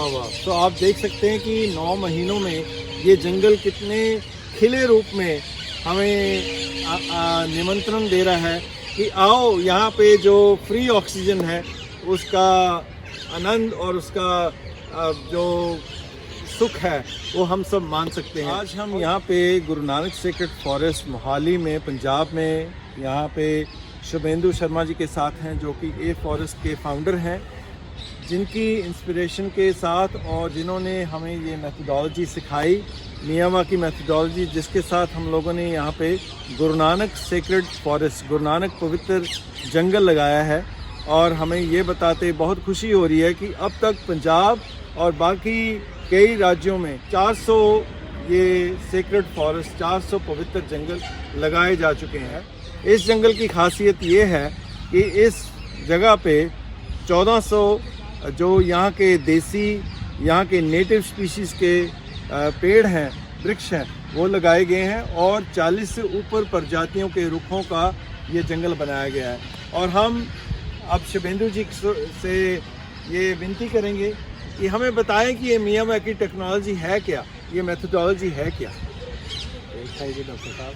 वाह वाह। तो आप देख सकते हैं कि 9 महीनों में ये जंगल कितने खिले रूप में हमें निमंत्रण दे रहा है कि आओ यहाँ पे जो फ्री ऑक्सीजन है उसका आनंद और उसका जो सुख है वो हम सब मान सकते हैं। आज हम यहाँ पे गुरु नानक सेक्रेड फॉरेस्ट मोहाली में पंजाब में यहाँ पे शुभेंदु शर्मा जी के साथ हैं, जो कि ए फॉरेस्ट के फाउंडर हैं, जिनकी इंस्पिरेशन के साथ और जिन्होंने हमें ये मेथोडोलॉजी सिखाई, मियावाकी मेथोडोलॉजी, जिसके साथ हम लोगों ने यहाँ पे गुरु नानक सेक्रेड फॉरेस्ट, गुरु नानक पवित्र जंगल लगाया है। और हमें ये बताते बहुत खुशी हो रही है कि अब तक पंजाब और बाकी कई राज्यों में 400 ये सेक्रेड फॉरेस्ट, 400 पवित्र जंगल लगाए जा चुके हैं। इस जंगल की खासियत ये है कि इस जगह पे 1400 जो यहाँ के देसी, यहाँ के नेटिव स्पीशीज़ के पेड़ हैं, वृक्ष हैं, वो लगाए गए हैं और 40 से ऊपर प्रजातियों के रुखों का ये जंगल बनाया गया है। और हम अब शुभेंदु जी से ये विनती करेंगे कि हमें बताएं कि ये मियावाकी टेक्नोलॉजी है क्या, ये मेथोडोलॉजी है क्या। थैंक यू डॉक्टर साहब।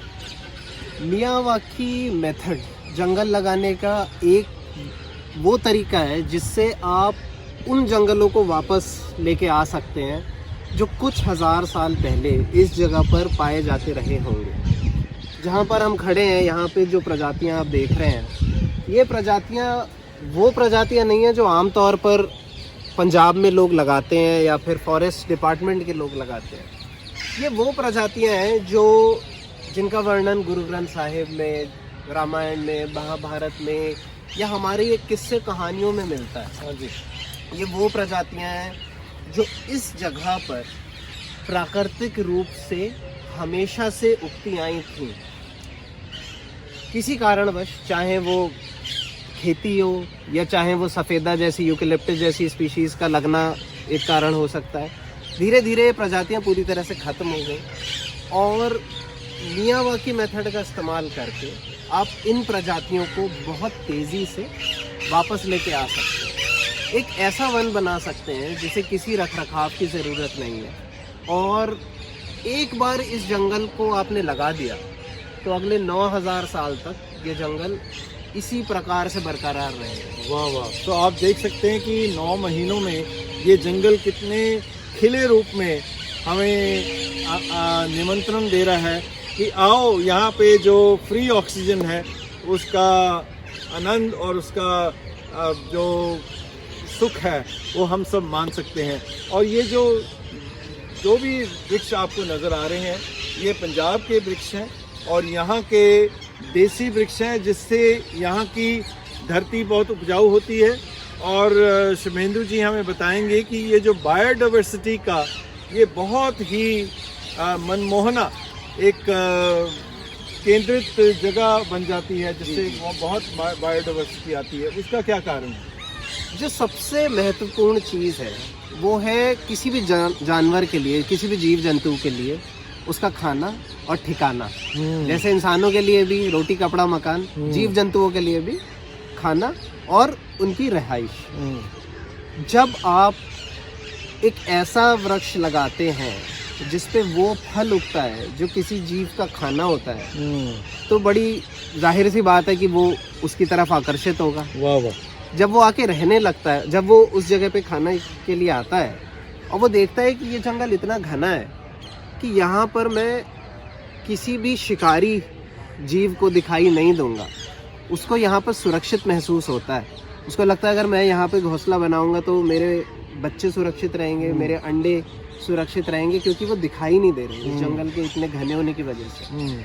मियावाकी मेथड जंगल लगाने का एक वो तरीका है जिससे आप उन जंगलों को वापस लेके आ सकते हैं जो कुछ हज़ार साल पहले इस जगह पर पाए जाते रहे होंगे। जहाँ पर हम खड़े हैं, यहाँ पे जो प्रजातियाँ आप देख रहे हैं, ये प्रजातियाँ वो प्रजातियाँ नहीं हैं जो आमतौर पर पंजाब में लोग लगाते हैं या फिर फॉरेस्ट डिपार्टमेंट के लोग लगाते हैं। ये वो प्रजातियाँ हैं जो जिनका वर्णन गुरु ग्रंथ साहिब में, रामायण में, महाभारत में या हमारी एक किस्से कहानियों में मिलता है। हाँ जी। ये वो प्रजातियां हैं जो इस जगह पर प्राकृतिक रूप से हमेशा से उगती आई थी। किसी कारणवश, चाहे वो खेती हो या चाहे वो सफ़ेदा जैसी, यूकेलिप्टस जैसी स्पीशीज़ का लगना एक कारण हो सकता है, धीरे धीरे प्रजातियां पूरी तरह से ख़त्म हो गई। और मियावाकी मेथड का इस्तेमाल करके आप इन प्रजातियों को बहुत तेज़ी से वापस लेके आ सकते हैं। एक ऐसा वन बना सकते हैं जिसे किसी रखरखाव की ज़रूरत नहीं है। और एक बार इस जंगल को आपने लगा दिया तो अगले 9000 साल तक ये जंगल इसी प्रकार से बरकरार रहेगा। वाह वाह। तो आप देख सकते हैं कि 9 महीनों में ये जंगल कितने खिले रूप में हमें निमंत्रण दे रहा है कि आओ यहाँ पे जो फ्री ऑक्सीजन है उसका आनंद और उसका जो सुख है वो हम सब मान सकते हैं। और ये जो भी वृक्ष आपको नज़र आ रहे हैं, ये पंजाब के वृक्ष हैं और यहाँ के देसी वृक्ष हैं, जिससे यहाँ की धरती बहुत उपजाऊ होती है। और शुभेंदु जी हमें बताएंगे कि ये जो बायोडाइवर्सिटी का ये बहुत ही मनमोहना एक केंद्रित जगह बन जाती है, जिससे बहुत बायोडाइवर्सिटी आती है, उसका क्या कारण है? जो सबसे महत्वपूर्ण चीज़ है वो है किसी भी जानवर के लिए, किसी भी जीव जंतु के लिए उसका खाना और ठिकाना। जैसे इंसानों के लिए भी रोटी कपड़ा मकान, जीव जंतुओं के लिए भी खाना और उनकी रिहाइश। जब आप एक ऐसा वृक्ष लगाते हैं जिस पे वो फल उगता है जो किसी जीव का खाना होता है, तो बड़ी जाहिर सी बात है कि वो उसकी तरफ आकर्षित होगा। वाह वाह। जब वो आके रहने लगता है, जब वो उस जगह पे खाना के लिए आता है और वो देखता है कि ये जंगल इतना घना है कि यहाँ पर मैं किसी भी शिकारी जीव को दिखाई नहीं दूंगा, उसको यहाँ पर सुरक्षित महसूस होता है। उसको लगता है अगर मैं यहाँ पे घोंसला बनाऊंगा तो मेरे बच्चे सुरक्षित रहेंगे, मेरे अंडे सुरक्षित रहेंगे, क्योंकि वो दिखाई नहीं दे रहे जंगल के इतने घने होने की वजह से।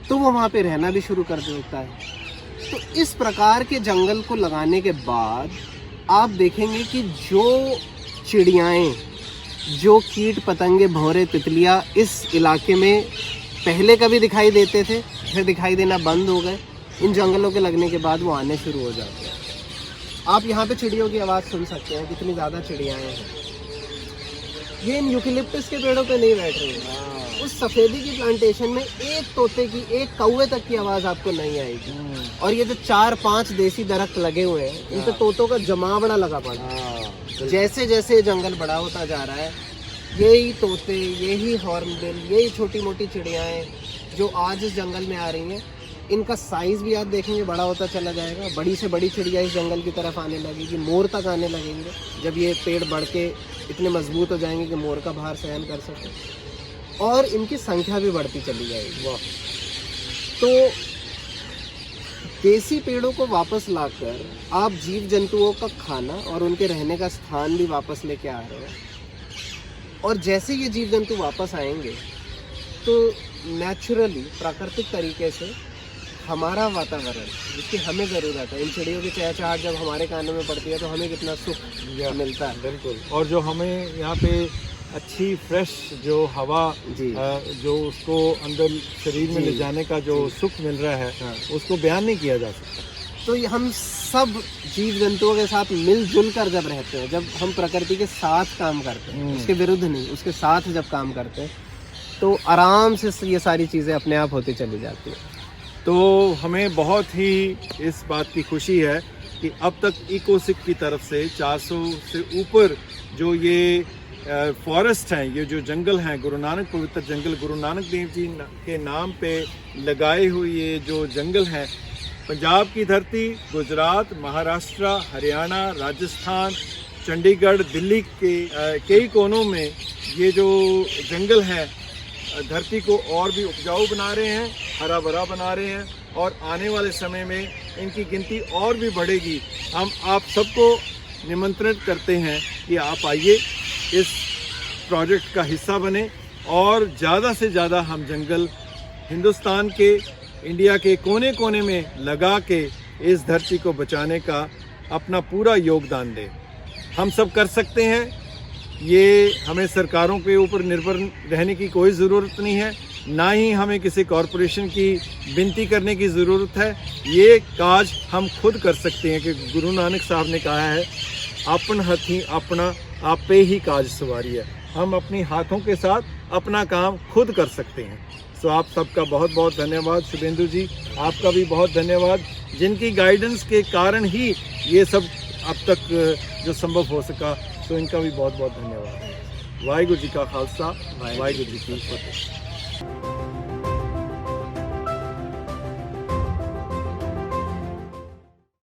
तो वो वहाँ पे रहना भी शुरू कर देता है। तो इस प्रकार के जंगल को लगाने के बाद आप देखेंगे कि जो चिड़ियाएँ, जो कीट पतंगे, भंवरे, तितलियाँ इस इलाके में पहले कभी दिखाई देते थे, फिर दिखाई देना बंद हो गए, इन जंगलों के लगने के बाद वो आने शुरू हो जाते हैं। आप यहाँ पे चिड़ियों की आवाज़ सुन सकते हैं, कितनी ज़्यादा चिड़ियाएँ हैं। ये इन यूकेलिप्टस के पेड़ों पे नहीं बैठ रही है। उस सफ़ेदी की प्लांटेशन में एक तोते की, एक कौवे तक की आवाज़ आपको नहीं आएगी। और ये जो 4-5 देसी दरख्त लगे हुए हैं, इन पे तोतों का जमावड़ा लगा पड़ा। जैसे जैसे ये जंगल बड़ा होता जा रहा है, यही तोते, यही हॉर्नबिल, यही छोटी मोटी चिड़ियाएँ जो आज इस जंगल में आ रही हैं, इनका साइज़ भी आप देखेंगे बड़ा होता चला जाएगा। बड़ी से बड़ी चिड़िया इस जंगल की तरफ आने लगेगी, मोर तक आने लगेंगे जब ये पेड़ बढ़ के इतने मजबूत हो जाएंगे कि मोर का भार सहन कर सकें, और इनकी संख्या भी बढ़ती चली जाएगी। वाह। तो देसी पेड़ों को वापस लाकर आप जीव जंतुओं का खाना और उनके रहने का स्थान भी वापस लेके आ रहे हैं, और जैसे ये जीव जंतु वापस आएंगे तो नेचुरली, प्राकृतिक तरीके से हमारा वातावरण जिसकी हमें ज़रूरत है, इन चिड़ियों की चहचहाट जब हमारे कानों में पड़ती है तो हमें कितना सुख मिलता है। बिल्कुल। और जो हमें यहाँ पे अच्छी फ्रेश जो हवा, जो उसको अंदर शरीर में ले जाने का जो सुख मिल रहा है, उसको बयान नहीं किया जा सकता। तो हम सब जीव जंतुओं के साथ मिलजुल कर जब रहते हैं, जब हम प्रकृति के साथ काम करते हैं, उसके विरुद्ध नहीं, उसके साथ जब काम करते हैं, तो आराम से ये सारी चीज़ें अपने आप होती चली जाती हैं। तो हमें बहुत ही इस बात की खुशी है कि अब तक इकोसिक की तरफ से 400 से ऊपर जो ये फॉरेस्ट हैं, ये जो जंगल हैं, गुरु नानक पवित्र जंगल, गुरु नानक देव जी के नाम पे लगाए हुए ये जो जंगल हैं, पंजाब की धरती, गुजरात, महाराष्ट्र, हरियाणा, राजस्थान, चंडीगढ़, दिल्ली के कई कोनों में ये जो जंगल हैं धरती को और भी उपजाऊ बना रहे हैं, हरा भरा बना रहे हैं, और आने वाले समय में इनकी गिनती और भी बढ़ेगी। हम आप सबको निमंत्रित करते हैं कि आप आइए, इस प्रोजेक्ट का हिस्सा बने, और ज़्यादा से ज़्यादा हम जंगल हिंदुस्तान के, इंडिया के कोने कोने में लगा के इस धरती को बचाने का अपना पूरा योगदान दें। हम सब कर सकते हैं। ये हमें सरकारों के ऊपर निर्भर रहने की कोई ज़रूरत नहीं है, ना ही हमें किसी कॉरपोरेशन की विनती करने की ज़रूरत है। ये काज हम खुद कर सकते हैं कि गुरु नानक साहब ने कहा है, अपन हथी अपना आपे ही काज सवारी है। हम अपनी हाथों के साथ अपना काम खुद कर सकते हैं। सो आप सबका बहुत बहुत धन्यवाद। शुभेंदु जी, आपका भी बहुत धन्यवाद, जिनकी गाइडेंस के कारण ही ये सब अब तक जो संभव हो सका। तो इनका भी बहुत बहुत धन्यवाद। वाहिगुरु जी का खालसा, वाहिगुरु जी की फतेह।